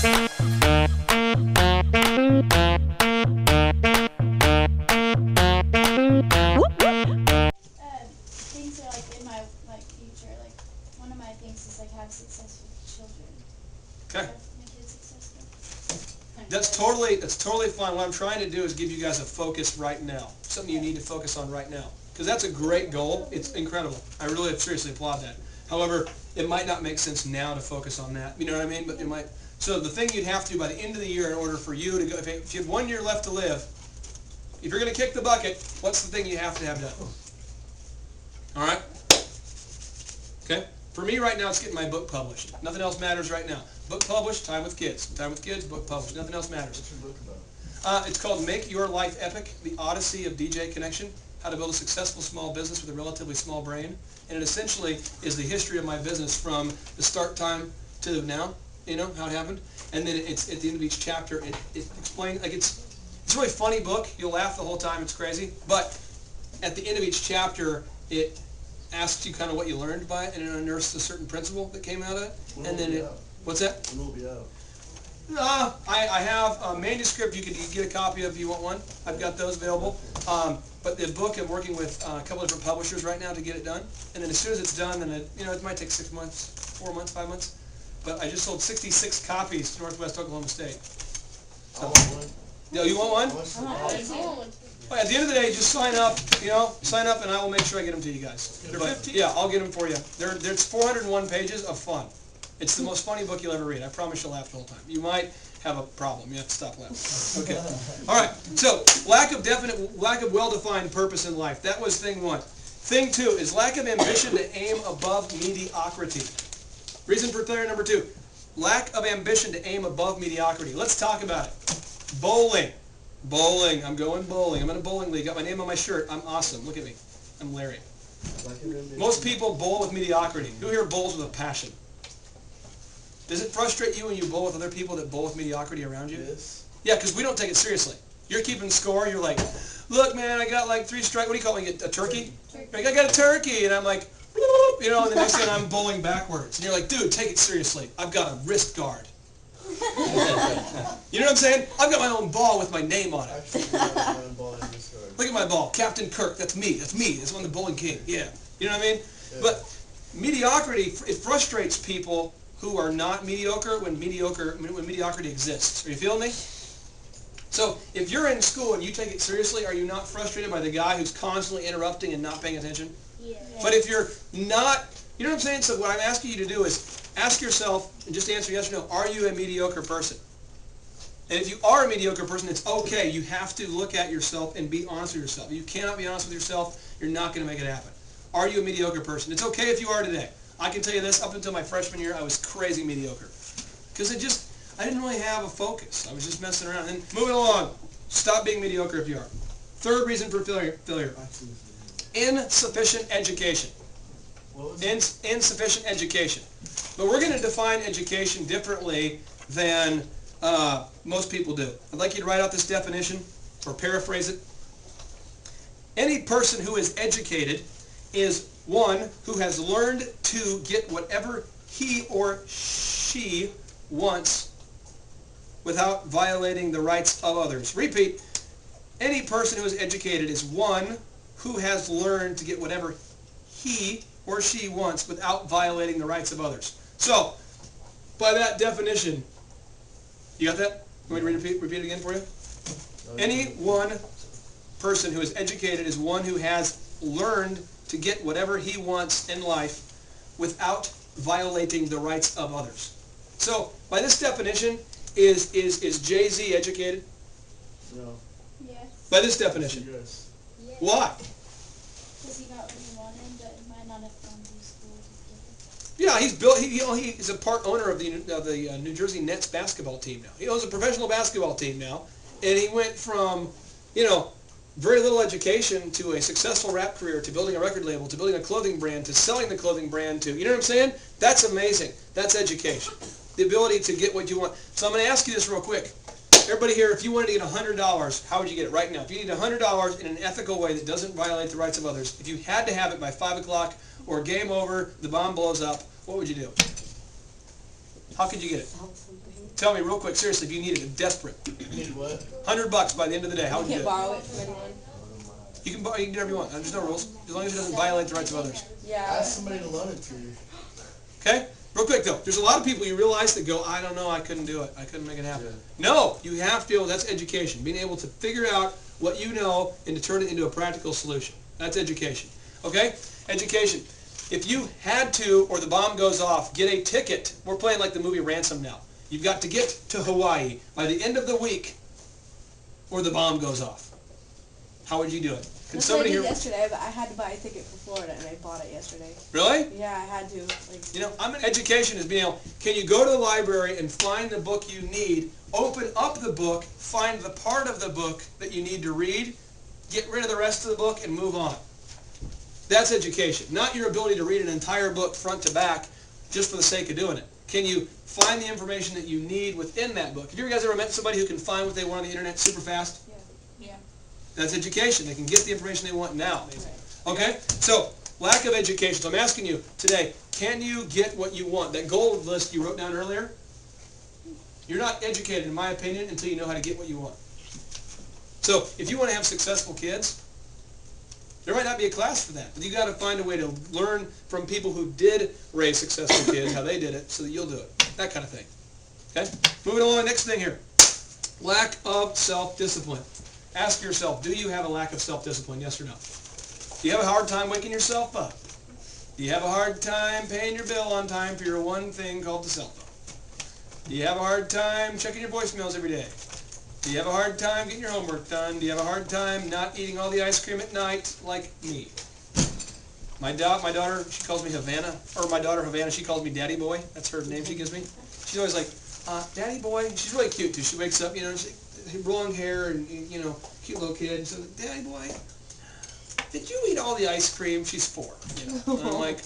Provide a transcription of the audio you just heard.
Things are like in my future. Like one of my things is like have successful children. Okay. Make kids successful. That's totally fine. What I'm trying to do is give you guys a focus right now. Something you need to focus on right now. Because that's a great goal. It's incredible. I really seriously applaud that. However, it might not make sense now to focus on that. You know what I mean? But it might. So the thing you'd have to do by the end of the year in order for you to go, if you have 1 year left to live, if you're going to kick the bucket, what's the thing you have to have done? All right? Okay? For me right now, it's getting my book published. Nothing else matters right now. Book published, time with kids. Time with kids, book published. Nothing else matters. What's your book about? It's called Make Your Life Epic, The Odyssey of DJ Connection, How to Build a Successful Small Business with a Relatively Small Brain. And it essentially is the history of my business from the start time to now, you know, how it happened. And then it's at the end of each chapter, it explains, like it's a really funny book. You'll laugh the whole time. It's crazy. But at the end of each chapter, it asks you kind of what you learned by it and it unearths a certain principle that came out of it. When will it be out? What's that? When will it be out? I have a manuscript you can get a copy of if you want one. I've got those available. But the book, I'm working with a couple of different publishers right now to get it done. And then as soon as it's done, then it might take 6 months, 4 months, 5 months. But I just sold 66 copies to Northwest Oklahoma State. I want one. Yeah, you want one? Well, at the end of the day, just sign up. Sign up, and I will make sure I get them to you guys. Yeah, I'll get them for you. There's 401 pages of fun. It's the most funny book you'll ever read. I promise you'll laugh the whole time. You might have a problem. You have to stop laughing. Okay. All right. So lack of well-defined purpose in life. That was thing one. Thing two is lack of ambition to aim above mediocrity. Reason for failure number two. Lack of ambition to aim above mediocrity. Let's talk about it. Bowling. Bowling. I'm going bowling. I'm in a bowling league. Got my name on my shirt. I'm awesome. Look at me. I'm Larry. Most people bowl with mediocrity. Who here bowls with a passion? Does it frustrate you when you bowl with other people that bowl with mediocrity around you? Yes. Yeah, because we don't take it seriously. You're keeping score. You're like, look, man, I got like 3 strikes. What do you call it? A turkey? Like, I got a turkey. And I'm like, and the next thing I'm bowling backwards. And you're like, dude, take it seriously. I've got a wrist guard. You know what I'm saying? I've got my own ball with my name on it. Look at my ball. Captain Kirk. That's me. That's me. That's on the bowling king. Yeah. You know what I mean? Yeah. But mediocrity, it frustrates people who are not mediocre when mediocrity exists. Are you feeling me? So if you're in school and you take it seriously, are you not frustrated by the guy who's constantly interrupting and not paying attention? Yeah. But if you're not, you know what I'm saying? So what I'm asking you to do is ask yourself, and just answer yes or no, are you a mediocre person? And if you are a mediocre person, it's okay. You have to look at yourself and be honest with yourself. If you cannot be honest with yourself, you're not going to make it happen. Are you a mediocre person? It's okay if you are today. I can tell you this, up until my freshman year, I was crazy mediocre. Because I didn't really have a focus. I was just messing around. And moving along, stop being mediocre if you are. Third reason for failure. Insufficient education. Insufficient education. But we're going to define education differently than most people do. I'd like you to write out this definition, or paraphrase it. Any person who is educated is one who has learned to get whatever he or she wants without violating the rights of others. Repeat. Any person who is educated is one who has learned to get whatever he or she wants without violating the rights of others. So, by that definition, you got that? Want me to repeat it again for you? Any one person who is educated is one who has learned to get whatever he wants in life without violating the rights of others. So, by this definition, is Jay-Z educated? No. Yes. By this definition? Yes. Yes. Why? Because he got what he wanted, but he might not have gone to school. Yeah, he's built. He's a part owner of the New Jersey Nets basketball team now. He owns a professional basketball team now, and he went from, very little education to a successful rap career, to building a record label, to building a clothing brand, to selling the clothing brand, to, you know what I'm saying? That's amazing. That's education. The ability to get what you want. So I'm going to ask you this real quick. Everybody here, if you wanted to get $100, how would you get it right now? If you need $100 in an ethical way that doesn't violate the rights of others, if you had to have it by 5 o'clock or game over, the bomb blows up, what would you do? How could you get it? Tell me real quick, seriously, if you needed it, desperate. Need what? $100 by the end of the day, how would you You do can't it? borrow it from anyone. You can borrow, you can do whatever you want. There's no rules, as long as it doesn't violate the rights of others. Yeah. Ask somebody to loan it to you. Okay? Real quick though, there's a lot of people you realize that go, I don't know, I couldn't do it. I couldn't make it happen. Yeah. No, you have to be able, that's education. Being able to figure out what you know and to turn it into a practical solution. That's education. Okay? Education. If you had to, or the bomb goes off, get a ticket. We're playing like the movie Ransom now. You've got to get to Hawaii by the end of the week or the bomb goes off. How would you do it? Can That's what I somebody did here... yesterday, but I had to buy a ticket for Florida, and I bought it yesterday. Really? Yeah, I had to. Like, You know, education is being able, can you go to the library and find the book you need, open up the book, find the part of the book that you need to read, get rid of the rest of the book, and move on. That's education. Not your ability to read an entire book front to back just for the sake of doing it. Can you find the information that you need within that book? Have you guys ever met somebody who can find what they want on the internet super fast? Yeah. That's education. They can get the information they want now. right. Okay? So, lack of education. So I'm asking you today, can you get what you want? That goal list you wrote down earlier, you're not educated, in my opinion, until you know how to get what you want. So, if you want to have successful kids, there might not be a class for that, but you got to find a way to learn from people who did raise successful kids, how they did it, so that you'll do it. That kind of thing. Okay? Moving along, next thing here. Lack of self-discipline. Ask yourself, do you have a lack of self-discipline, yes or no? Do you have a hard time waking yourself up? Do you have a hard time paying your bill on time for your one thing called the cell phone? Do you have a hard time checking your voicemails every day? Do you have a hard time getting your homework done? Do you have a hard time not eating all the ice cream at night like me? My daughter, she calls me Havana, or my daughter Havana, she calls me Daddy Boy. That's her name she gives me. She's always like, Daddy Boy. She's really cute too. She wakes up, you know, long hair and, you know, cute little kid. And so, Daddy Boy, did you eat all the ice cream? She's 4, you know. And I'm like,